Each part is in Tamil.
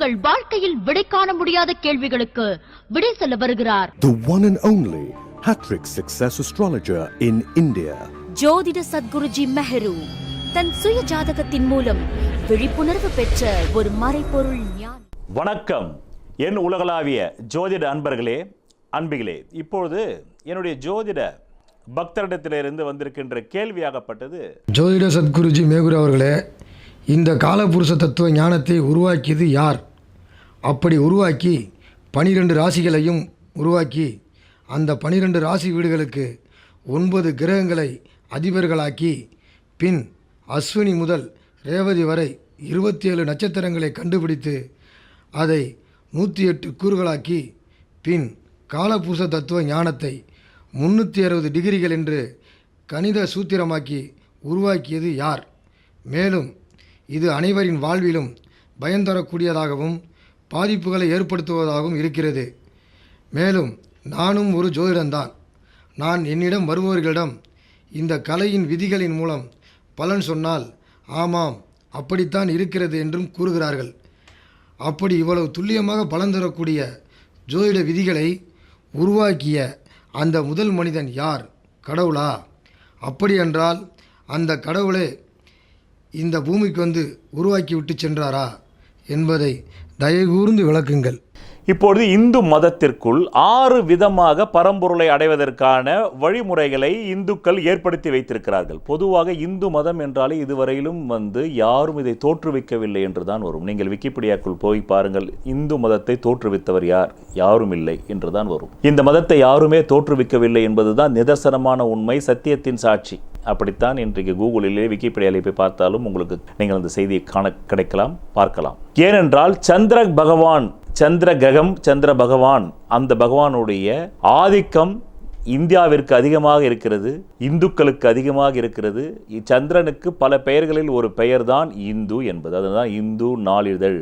உங்கள் வாழ்க்கையில் விடை காண முடியாத கேள்விகளுக்கு விடை சொல்ல வருகிறார். The one and only Hattrick Success Astrologer in India. ஜோதிட சத்குருஜி மெஹரு தன் சுய ஜாதகத்தின் மூலம் விழிப்புணர்வு பெற்ற ஒரு மறைபொருள் ஞானி. வணக்கம் என் உலகளாவிய ஜோதிட அன்பர்களே, அன்பிகளே. இப்பொழுது என்னுடைய ஜோதிட பக்தரிடத்திலிருந்து வந்திருக்கின்ற கேள்வியாகப்பட்டது, ஜோதிட சத்குருஜி மேகுரு அவர்களே, இந்த காலபுருஷ தத்துவ ஞானத்தை உருவாக்கியது யார்? அப்படி உருவாக்கி 12 ராசிகளையும் உருவாக்கி அந்த 12 ராசி வீடுகளுக்கு 9 கிரகங்களை அதிபர்களாக்கி பின் அஸ்வினி முதல் ரேவதி வரை 27 நட்சத்திரங்களை கண்டுபிடித்து அதை 108 கூறுகளாக்கி பின் காலபுருஷ தத்துவ ஞானத்தை 360 டிகிரிகள் என்று கணித சூத்திரமாக்கி உருவாக்கியது யார்? மேலும் இது அனைவரின் வாழ்விலும் பயந்தரக்கூடியதாகவும் பாதிப்புகளை ஏற்படுத்துவதாகவும் இருக்கிறது. மேலும் நானும் ஒரு ஜோதிடன்தான். நான் என்னிடம் வருபவர்களிடம் இந்த கலையின் விதிகளின் மூலம் பலன் சொன்னால் ஆமாம் அப்படித்தான் இருக்கிறது என்றும் கூறுகிறார்கள். அப்படி இவ்வளவு துல்லியமாக பலன் தரக்கூடிய ஜோதிட விதிகளை உருவாக்கிய அந்த முதல் மனிதன் யார்? கடவுளா? அப்படியென்றால் அந்த கடவுளே இந்த பூமிக்கு வந்து உருவாக்கி விட்டு சென்றாரா என்பதை தயவுகூர்ந்து விளக்குங்கள். இப்பொழுது இந்து மதத்திற்குள் 6 விதமாக பரம்பொருளை அடைவதற்கான வழிமுறைகளை இந்துக்கள் ஏற்படுத்தி வைத்திருக்கிறார்கள். பொதுவாக இந்து மதம் என்றாலே இதுவரையிலும் யாரும் இதை தோற்றுவிக்கவில்லை என்றுதான் வரும். நீங்கள் விக்கிபீடியாக்குள் போய் பாருங்கள், இந்து மதத்தை தோற்றுவித்தவர் யார்? யாரும் இல்லை என்றுதான் வரும். இந்த மதத்தை யாருமே தோற்றுவிக்கவில்லை என்பதுதான் நிதர்சனமான உண்மை, சத்தியத்தின் சாட்சி. அப்படித்தான் இன்றைக்கு கூகுளிலே விக்கிபீடியாவில் போய் பார்த்தாலும் உங்களுக்கு நீங்கள் அந்த செய்தியை கிடைக்கலாம், பார்க்கலாம். ஏனென்றால் சந்திர கிரகம் சந்திர பகவான், அந்த பகவானுடைய ஆதிக்கம் இந்தியாவிற்கு அதிகமாக இருக்கிறது, இந்துக்களுக்கு அதிகமாக இருக்கிறது. சந்திரனுக்கு பல பெயர்களில் ஒரு பெயர் தான் இந்து என்பது. அதுதான் இந்து நாளிதழ்.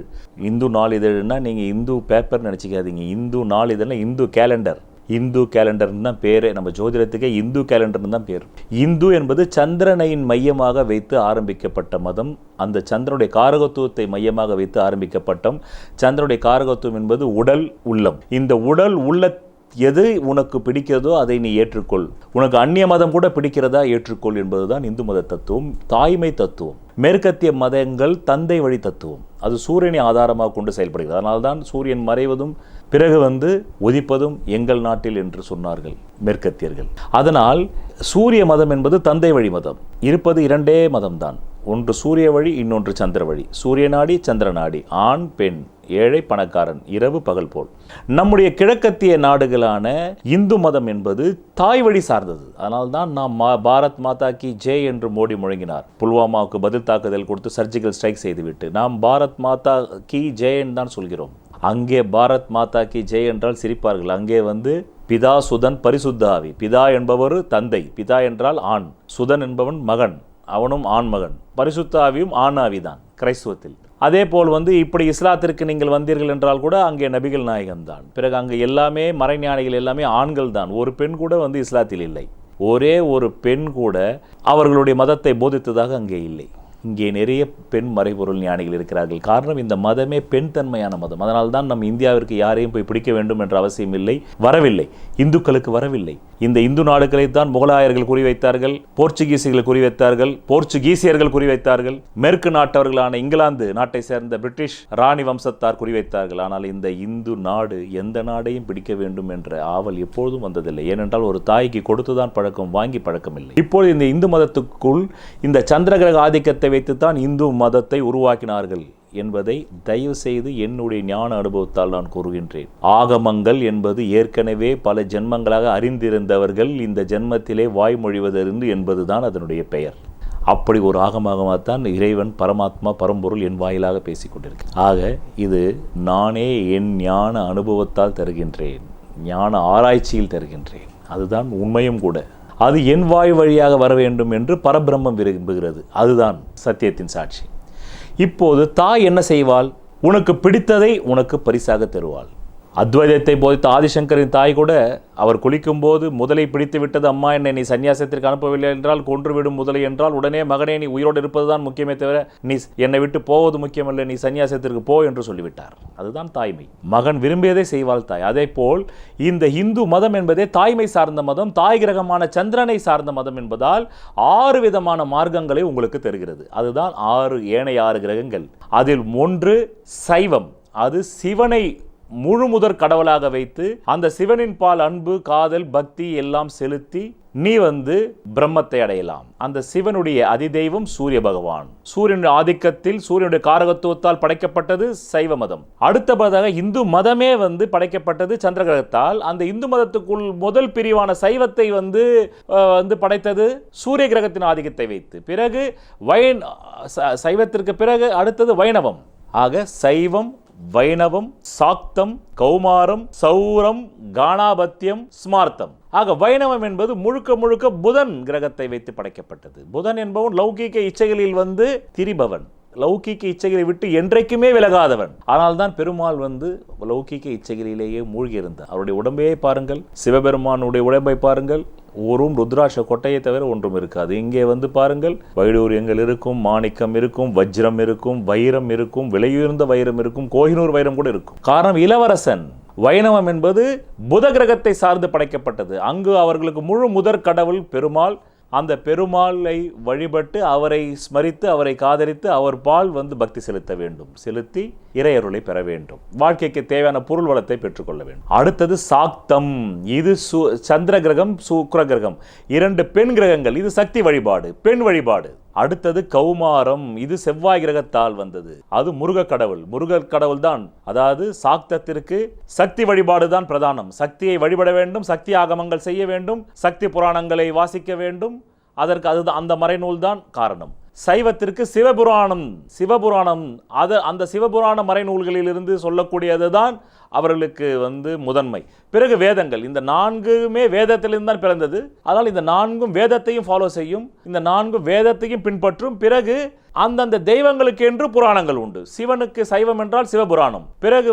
இந்து நாளிதழ்னா நீங்கள் இந்து பேப்பர் நினச்சிக்காதீங்க. இந்து நாளிதழ்னா இந்து கேலண்டர். இந்து கேலண்டர்னு தான் பேர். நம்ம ஜோதிடத்துக்கே இந்து கேலண்டர்னு தான் பேர். இந்து என்பது சந்திரனையின் மையமாக வைத்து ஆரம்பிக்கப்பட்ட மதம். அந்த சந்திரனுடைய காரகத்துவத்தை மையமாக வைத்து ஆரம்பிக்கப்பட்ட சந்திரனுடைய காரகத்துவம் என்பது உடல் உள்ளம். இந்த உடல் உள்ள எது உனக்கு பிடிக்கிறதோ அதை நீ ஏற்றுக்கொள், உனக்கு அந்நிய மதம் கூட பிடிக்கிறதா ஏற்றுக்கொள் என்பதுதான் இந்து மத தத்துவம், தாய்மை தத்துவம். மேற்கத்திய மதங்கள் தந்தை வழி தத்துவம். அது சூரியனை ஆதாரமாக கொண்டு செயல்படுகிறது. அதனால்தான் சூரியன் மறைவதும் பிறகு உதிப்பதும் எங்கள் நாட்டில் என்று சொன்னார்கள் மேற்கத்தியர்கள். அதனால் சூரிய மதம் என்பது தந்தை வழி மதம். இருப்பது 2 மதம்தான், ஒன்று சூரிய வழி, இன்னொன்று சந்திர வழி. சூரிய நாடி சந்திர நாடி, ஆண் பெண், ஏழை பணக்காரன், இரவு பகல் போல். நம்முடைய கிழக்கத்திய நாடுகளான இந்து மதம் என்பது தாய் வழி சார்ந்தது. அதனால்தான் நாம் பாரத் மாதா கி ஜெய் என்று மோடி முழங்கினார். புல்வாமாவுக்கு பதில் தாக்குதல் கொடுத்து சர்ஜிக்கல் ஸ்ட்ரைக் செய்துவிட்டு நாம் பாரத் மாதா கி ஜெய் என்று தான் சொல்கிறோம். அங்கே பாரத் மாதா கி ஜெய் என்றால் சிரிப்பார்கள். அங்கே பிதா சுதன் பரிசுத்த ஆவி. பிதா என்பவர் தந்தை, பிதா என்றால் ஆண், சுதன் என்பவன் மகன், அவனும் ஆண் மகன், பரிசுத்த ஆவியும் ஆண் ஆவிதான் கிறிஸ்துவத்தில். அதே போல் இப்படி இஸ்லாத்திற்கு நீங்கள் வந்தீர்கள் என்றால் கூட அங்கே நபிகள் நாயகம் தான். பிறகு அங்கே எல்லாமே மறைஞானிகள் எல்லாமே ஆண்கள் தான். ஒரு பெண் கூட இஸ்லாத்தில் இல்லை. ஒரே ஒரு பெண் கூட அவர்களுடைய மதத்தை போதித்ததாக அங்கே இல்லை. இங்கே நிறைய பெண் மறைபொருள் ஞானிகள் இருக்கிறார்கள். காரணம், இந்த மதமே பெண் தன்மையான மதம். அதனால்தான் நம் இந்தியாவிற்கு யாரையும் போய் பிடிக்க வேண்டும் என்ற அவசியம் இல்லை, வரவில்லை. இந்துக்களுக்கு வரவில்லை. இந்த இந்து நாடுகளைத்தான் முகலாயர்கள் குறிவைத்தார்கள், போர்ச்சுகீசியர்கள் குறிவைத்தார்கள், போர்ச்சுகீசியர்கள் குறிவைத்தார்கள், மேற்கு நாட்டவர்களான இங்கிலாந்து நாட்டை சேர்ந்த பிரிட்டிஷ் ராணி வம்சத்தார் குறிவைத்தார்கள். ஆனால் இந்த இந்து நாடு எந்த நாடையும் பிடிக்க வேண்டும் என்ற ஆவல் எப்பொழுதும் வந்ததில்லை. ஏனென்றால் ஒரு தாய்க்கு கொடுத்துதான் பழக்கம், வாங்கி பழக்கம் இல்லை. இப்போது இந்த இந்து மதத்துக்குள் இந்த சந்திர கிரக ஆதிக்கத்தை வைத்துத்தான் இந்து மதத்தை உருவாக்கினார்கள் என்பதை தயவு செய்து என்னுடைய ஞான அனுபவத்தால் நான் கூறுகின்றேன். ஆகமங்கள் என்பது ஏற்கனவே பல ஜென்மங்களாக அறிந்திருந்தவர்கள் இந்த ஜென்மத்திலே வாய்மொழிவதறிந்து என்பதுதான் அதனுடைய பெயர். அப்படி ஒரு ஆகமாகத்தான் இறைவன் பரமாத்மா பரம்பொருள் என் வாயிலாக பேசிக்கொண்டிருக்கிறேன். ஆக இது நானே என் ஞான அனுபவத்தால் தருகின்றேன், ஞான ஆராய்ச்சியில் தருகின்றேன். அதுதான் உண்மையும் கூட. அது என் வாய் வழியாக வர வேண்டும் என்று பரபிரம்மம் விரும்புகிறது. அதுதான் சத்தியத்தின் சாட்சி. இப்போது தாய் என்ன செய்வாள்? உனக்கு பிடித்ததை உனக்கு பரிசாக தருவாள். அத்வைதத்தை போதித்த ஆதிசங்கரின் தாய் கூட அவர் குளிக்கும்போது முதலை பிடித்து விட்டது, அம்மா என்னை நீ சன்னியாசத்திற்கு அனுப்பவில்லை என்றால் கொன்றுவிடும் முதலை என்றால் உடனே மகனே நீ உயிரோடு இருப்பதுதான் முக்கியமே தவிர நீ என்னை விட்டு போவது முக்கியமல்ல, நீ சன்னியாசத்திற்கு போ என்று சொல்லிவிட்டார். அதுதான் தாய்மை. மகன் விரும்பியதை செய்வாள் தாய். அதே போல் இந்த இந்து மதம் என்பதே தாய்மை சார்ந்த மதம், தாய் கிரகமான சந்திரனை சார்ந்த மதம் என்பதால் 6 விதமான மார்க்கங்களை உங்களுக்கு தருகிறது. அதுதான் 6 ஏனைய 6 கிரகங்கள். அதில் ஒன்று சைவம். அது சிவனை முழு முதற் கடவுளாக வைத்து அந்த சிவனின் பால் அன்பு, காதல், பக்தி எல்லாம் செலுத்தி நீ பிரம்மத்தை அடையலாம். அந்த சிவனுடைய அதிதெய்வம் சூரிய பகவான். சூரியனுடைய ஆதிக்கத்தில் சூரியனுடைய காரகத்துவத்தால் படைக்கப்பட்டது சைவ மதம். அடுத்தபதாக இந்து மதமே படைக்கப்பட்டது சந்திர கிரகத்தால். அந்த இந்து மதத்துக்குள் முதல் பிரிவான சைவத்தை படைத்தது சூரிய கிரகத்தின் ஆதிக்கத்தை வைத்து. பிறகு சைவத்திற்கு பிறகு அடுத்தது வைணவம். ஆக சைவம், வைணவம், சாக்தம், கௌமாரம், சௌரம், காணாபத்தியம், ஸ்மார்த்தம். ஆக வைணவம் என்பது முழுக்க முழுக்க புதன் கிரகத்தை வைத்து படைக்கப்பட்டது. புதன் என்பவன் லௌகீக இச்சைகளில் திரிபவன், லௌகீக இச்சைகளை விட்டு என்றைக்குமே விலகாதவன். ஆனால் தான் பெருமாள் லௌகீக இச்சைகளிலேயே மூழ்கி இருந்தார். அவருடைய உடம்பையே பாருங்கள், சிவபெருமானுடைய உடம்பை பாருங்கள், ஒரும் ருத்ராட்ச கொட்டையை தவிர ஒன்றும் இருக்காது. இங்கே பாருங்கள், வைடூரியங்கள் இருக்கும், மாணிக்கம் இருக்கும், வஜ்ரம் இருக்கும், வைரம் இருக்கும், விலையுயர்ந்த வைரம் இருக்கும், கோஹினூர் வைரம் கூட இருக்கும். காரணம் இளவரசன். வைணவம் என்பது புத கிரகத்தை சார்ந்து படைக்கப்பட்டது. அங்கு அவர்களுக்கு முழு முதற் கடவுள் பெருமாள். அந்த பெருமாளை வழிபட்டு அவரை ஸ்மரித்து அவரை காதலித்து அவர் பால் பக்தி செலுத்த வேண்டும், செலுத்தி இறையருளை பெற வேண்டும், வாழ்க்கைக்கு தேவையான பொருள் வளத்தை பெற்றுக்கொள்ள வேண்டும். அடுத்தது சாக்தம். இது சந்திர கிரகம், சுக்கிர கிரகம், 2 பெண் கிரகங்கள். இது சக்தி வழிபாடு, பெண் வழிபாடு. அடுத்தது கௌமாரம். இது செவ்வாய் கிரகத்தால் வந்தது. அது முருக கடவுள். முருகர் கடவுள் தான். அதாவது சாக்தத்திற்கு சக்தி வழிபாடு தான் பிரதானம். சக்தியை வழிபட வேண்டும், சக்தி ஆகமங்கள் செய்ய வேண்டும், சக்தி புராணங்களை வாசிக்க வேண்டும். அதற்கு அதுதான் அந்த மறைநூல் தான் காரணம். சைவத்திற்கு சிவபுராணம். அந்த சிவபுராண மறைநூல்களிலிருந்து சொல்லக்கூடியதுதான் அவர்களுக்கு முதன்மை. பிறகு வேதங்கள். இந்த 4மே வேதத்திலிருந்து தான் பிறந்தது. அதனால் இந்த 4ம் வேதத்தையும் ஃபாலோ செய்யும், இந்த 4ம் வேதத்தையும் பின்பற்றும். பிறகு அந்தந்த தெய்வங்களுக்கு என்று புராணங்கள் உண்டு. சிவனுக்கு சைவம் என்றால் சிவபுராணம், பிறகு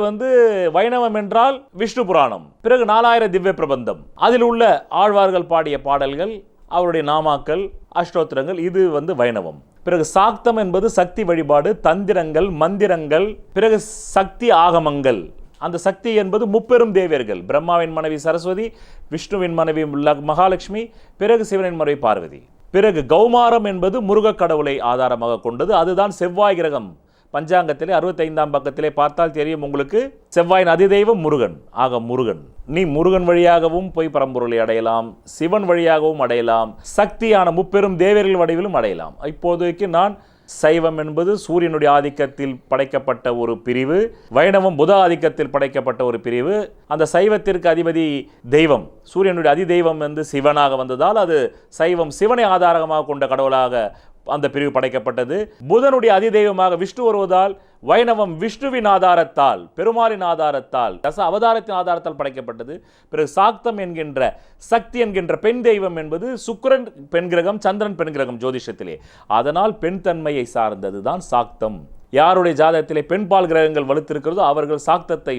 வைணவம் என்றால் விஷ்ணு புராணம், பிறகு 4000 திவ்ய பிரபந்தம், அதில் உள்ள ஆழ்வார்கள் பாடிய பாடல்கள், அவருடைய நாமாக்கள், அஷ்டோத்திரங்கள். இது வைணவம். பிறகு சாக்தம் என்பது சக்தி வழிபாடு, தந்திரங்கள், மந்திரங்கள், பிறகு சக்தி ஆகமங்கள். அந்த சக்தி என்பது முப்பெரும் தேவியர்கள். பிரம்மாவின் மனைவி சரஸ்வதி, விஷ்ணுவின் மனைவி மகாலட்சுமி, பிறகு சிவனின் மனைவி பார்வதி. பிறகு கௌமாரம் என்பது முருக கடவுளை ஆதாரமாக கொண்டது. அதுதான் செவ்வாய் கிரகம். பஞ்சாங்கத்திலே 65ஆம் பக்கத்திலே பார்த்தால் தெரியும் உங்களுக்கு, செவ்வாயின் அதிதெய்வம் முருகன். ஆக முருகன், நீ முருகன் வழியாகவும் போய் பரம்பொருளை அடையலாம், சிவன் வழியாகவும் அடையலாம், சக்தியான முப்பெரும் தேவர்கள் வடிவிலும் அடையலாம். இப்போதைக்கு நான் சைவம் என்பது சூரியனுடைய ஆதிக்கத்தில் படைக்கப்பட்ட ஒரு பிரிவு, வைணவம் புத ஆதிக்கத்தில் படைக்கப்பட்ட ஒரு பிரிவு. அந்த சைவத்திற்கு அதிபதி தெய்வம், சூரியனுடைய அதிதெய்வம் சிவனாக வந்ததால் அது சைவம் சிவனை ஆதாரமாக கொண்ட கடவுளாக அந்த பிரிவு படைக்கப்பட்டது. புதனுடைய அதிதெய்வமாக விஷ்ணு வருவதால் வைணவம் விஷ்ணுவின் ஆதாரத்தால், பெருமாளின் ஆதாரத்தால், தச அவதாரத்தின் ஆதாரத்தால் படைக்கப்பட்டது. பிறகு சாக்தம் என்கின்ற சக்தி என்கின்ற பெண் தெய்வம் என்பது சுக்கிரன் பெண் கிரகம், சந்திரன் பெண் கிரகம் ஜோதிஷத்திலே. அதனால் பெண் தன்மையை சார்ந்தது தான் சாக்தம். யாருடைய ஜாதகத்திலே பெண் பால் கிரகங்கள் வலுத்திருக்கிறதோ அவர்கள் சாக்தத்தை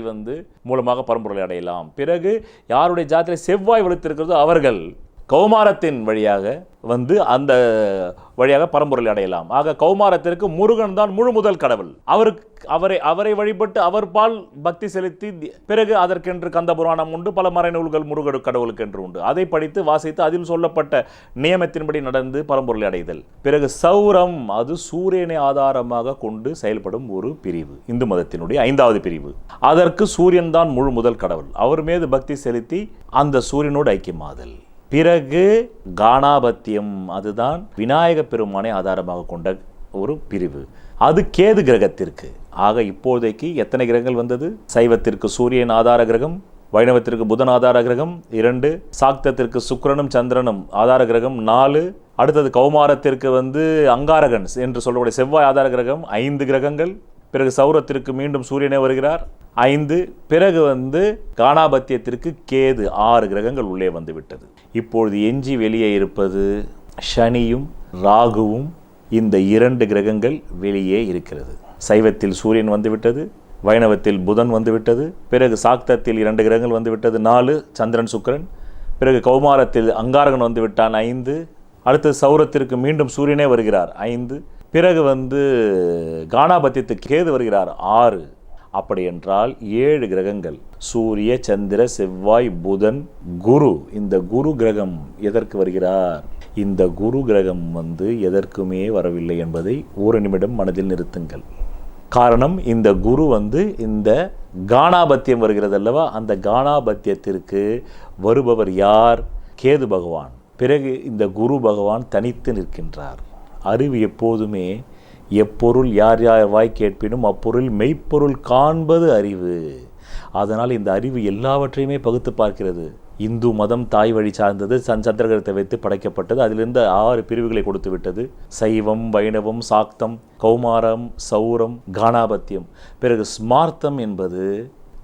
மூலமாக பரம்பொருளை அடையலாம். பிறகு யாருடைய ஜாதகத்திலே செவ்வாய் வலுத்திருக்கிறதோ அவர்கள் கௌமாரத்தின் வழியாக அந்த வழியாக பரம்பொருளை அடையலாம். ஆக கௌமாரத்திற்கு முருகன் தான் முழு முதல் கடவுள். அவரை வழிபட்டு அவர் பால் பக்தி செலுத்தி, பிறகு அதற்கென்று கந்த புராணம் உண்டு, பல மறைநூல்கள் முருகன் கடவுளுக்கு என்று உண்டு. அதை படித்து வாசித்து அதில் சொல்லப்பட்ட நியமத்தின்படி நடந்து பரம்பொருளை அடைதல். பிறகு சௌரம். அது சூரியனை ஆதாரமாக கொண்டு செயல்படும் ஒரு பிரிவு, இந்து மதத்தினுடைய 5வது பிரிவு. அதற்கு சூரியன் தான் முழு முதல் கடவுள். அவர் மீது பக்தி செலுத்தி அந்த சூரியனோடு ஐக்கியமாதல். பிறகு காணாபத்தியம். அதுதான் விநாயக பெருமானை ஆதாரமாக கொண்ட ஒரு பிரிவு. அது கேது கிரகத்திற்கு. ஆக இப்போதைக்கு எத்தனை கிரகங்கள் வந்தது? சைவத்திற்கு சூரியன் ஆதார கிரகம், வைணவத்திற்கு புதன் ஆதார கிரகம் 2, சாக்தத்திற்கு சுக்கிரனும் சந்திரனும் ஆதார கிரகம் 4, அடுத்தது கௌமாரத்திற்கு அங்காரகன் என்று சொல்லக்கூடிய செவ்வாய் ஆதார கிரகம் 5 கிரகங்கள். பிறகு சௌரத்திற்கு மீண்டும் சூரியனே வருகிறார் 5. பிறகு காணாபத்தியத்திற்கு கேது 6 கிரகங்கள் உள்ளே வந்துவிட்டது. இப்பொழுது எஞ்சி வெளியே இருப்பது சனியும் ராகுவும். இந்த 2 கிரகங்கள் வெளியே இருக்கிறது. சைவத்தில் சூரியன் வந்துவிட்டது, வைணவத்தில் புதன் வந்துவிட்டது. பிறகு சாக்தத்தில் 2 கிரகங்கள் வந்துவிட்டது 4, சந்திரன் சுக்கிரன். பிறகு கௌமாரத்தில் அங்காரகன் வந்து விட்டான் 5. அடுத்து சௌரத்திற்கு மீண்டும் சூரியனே வருகிறார் 5. பிறகு கானாபத்தியத்துக்கு கேது வருகிறார் 6. அப்படி என்றால் 7 கிரகங்கள், சூரிய, சந்திர, செவ்வாய், புதன், குரு. இந்த குரு கிரகம் எதற்கு வருகிறார்? இந்த குரு கிரகம் எதற்குமே வரவில்லை என்பதை ஒரு நிமிடம் மனதில் நிறுத்துங்கள். காரணம், இந்த குரு இந்த கானாபத்தியம் வருகிறது அல்லவா, அந்த கானாபத்தியத்திற்கு வருபவர் யார்? கேது பகவான். பிறகு இந்த குரு பகவான் தனித்து நிற்கின்றார். அறிவு எப்போதுமே எப்பொருள் யார் யார் வாய் கேட்பினும் அப்பொருள் மெய்ப்பொருள் காண்பது அறிவு. அதனால் இந்த அறிவு எல்லாவற்றையுமே பகுத்து பார்க்கிறது. இந்து மதம் தாய் வழி சார்ந்தது, சந்திரகிரகத்தை வைத்து படைக்கப்பட்டது. அதிலிருந்து 6 பிரிவுகளை கொடுத்து விட்டது. சைவம், வைணவம், சாக்தம், கௌமாரம், சௌரம், கானாபத்தியம். பிறகு ஸ்மார்த்தம் என்பது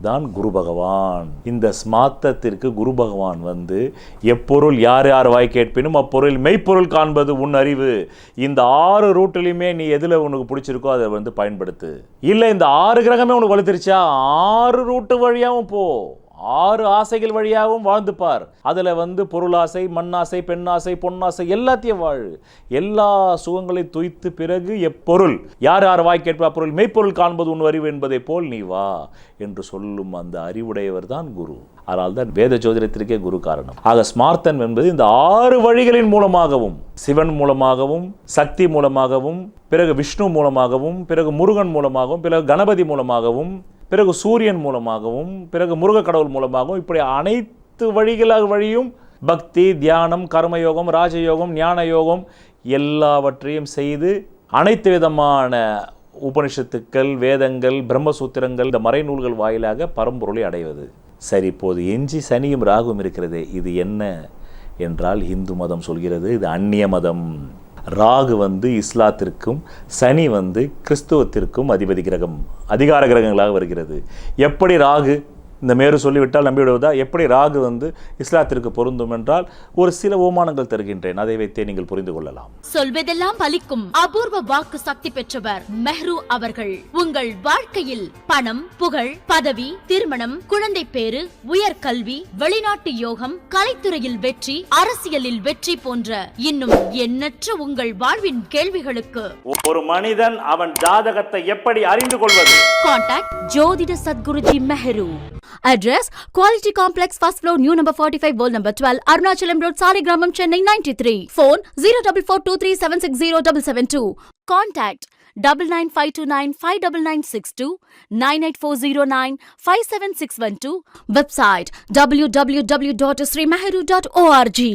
தான் குரு பகவான். இந்த ஸ்மார்த்தத்திற்கு குரு பகவான் எப்பொருள் யார் யார் வாய் கேட்பினும் அப்பொருள் மெய்ப்பொருள் காண்பது உன் அறிவு. இந்த 6 ரூட்டிலையுமே நீ எதில் உனக்கு பிடிச்சிருக்கோ அதை பயன்படுத்து. இல்லை இந்த 6 கிரகமே உனக்கு வலுத்துருச்சா, 6 ரூட்டு வழியாகவும் போ, 6 ஆசைகள் வழியாகவும் வாழ்ந்துப்பார். அதில் பொருளாசை, மண்ணாசை, பெண்ணாசை, பொன்னாசை எல்லாத்தையும் வாழு. எல்லா சுகங்களையும் துய்த்து பிறகு எப்பொருள் யார் யார் வாய் கேட்பா பொருள் மெய்ப்பொருள் காண்பது உன் அறிவு என்பதை போல் நீ வா என்று சொல்லும் அந்த அறிவுடையவர் தான் குரு. அதனால் தான் வேத ஜோதிடத்திற்கே குரு காரணம். ஆக ஸ்மார்த்தன் என்பது இந்த 6 வழிகளின் மூலமாகவும், சிவன் மூலமாகவும், சக்தி மூலமாகவும், பிறகு விஷ்ணு மூலமாகவும், பிறகு முருகன் மூலமாகவும், பிறகு கணபதி மூலமாகவும், பிறகு சூரியன் மூலமாகவும், பிறகு முருக கடவுள் மூலமாகவும், இப்படி அனைத்து வழியும் பக்தி, தியானம், கர்மயோகம், ராஜயோகம், ஞான யோகம் எல்லாவற்றையும் செய்து அனைத்து விதமான உபனிஷத்துக்கள், வேதங்கள், பிரம்மசூத்திரங்கள், இந்த மறைநூல்கள் வாயிலாக பரம்பொருளை அடைவது. சரி, இப்போது எஞ்சி சனியும் ராகுவும் இருக்கிறது. இது என்ன என்றால் இந்து மதம் சொல்கிறது இது அந்நிய மதம். ராகு இஸ்லாத்திற்கும், சனி கிறிஸ்துவத்திற்கும் அதிபதி கிரகம், அதிகார கிரகங்களாக வருகிறது. எப்படி ராகு இந்த மேரு சொல்லிவிட்டால் நம்பிவிடுவதா? எப்படி ராகு இஸ்லாத்திற்கு பொருந்தும் என்றால் ஒரு சில ஓமானங்கள் தருகின்றேன், அதை வைத்தே நீங்கள் புரிந்து கொள்ளலாம். சொல்வதெல்லாம் பலிக்கும் அபூர்வ வாக்கு சக்தி பெற்றவர் மெஹ்ரு அவர்கள். உங்கள் வாழ்க்கையில் பணம், புகழ், பதவி, திருமணம், குழந்தை பேறு, உயர்கல்வி, வெளிநாட்டு யோகம், கலைத்துறையில் வெற்றி, அரசியலில் வெற்றி போன்ற இன்னும் எண்ணற்ற உங்கள் வாழ்வின் கேள்விகளுக்கு ஒரு மனிதன் அவன் ஜாதகத்தை எப்படி அறிந்து கொள்வது? கான்டாக்ட் ஜோதிட Sadguruji Mehru. Address Quality Complex, first floor, new number 45, wall number 12, Arunachalam Road, Saligramam, Chennai 93. Phone 0442376072. Contact 9952959962, 98409 57612. Website www.srimeheru.org.